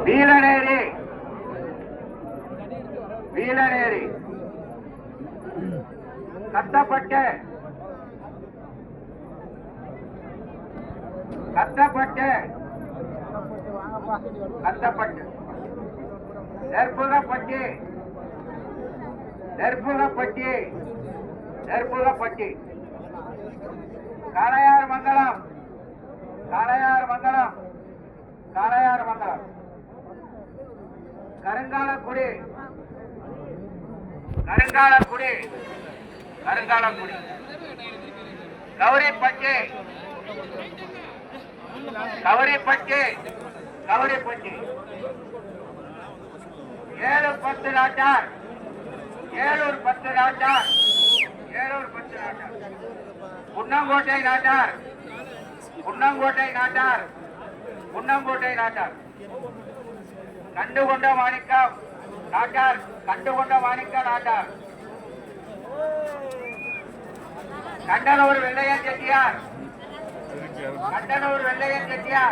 வீலநேரி வீலநேரி கத்தப்பட்டு கத்தப்பட்டு கத்தப்பட்டு நெற்புகப்பட்டி நெற்புகப்பட்டி நெற்புகப்பட்டி காளையார் மங்கலம் காளையார் மங்கலம் காளையார் மங்கலம் கருங்காலக்குடி கருங்காலக்குடி கருங்காலக்குடி கௌரிப்பட்டி கௌரிப்பட்டி கௌரிப்பட்டி 7-10 நாட்டார் ஏலூர் 10 நாட்டார் ஏலூர் 10 நாட்டார் புன்னங்கோட்டை நாட்டார் புன்னங்கோட்டை நாட்டார் புன்னங்கோட்டை நாட்டார் கண்டுகொண்ட மாணிக்கம் நாட்டார் கண்டுகொண்ட மாணிக்க நாட்டார் கண்டனூர் வெள்ளையன் செட்டியார் கண்டனூர் வெள்ளையன் செட்டியார்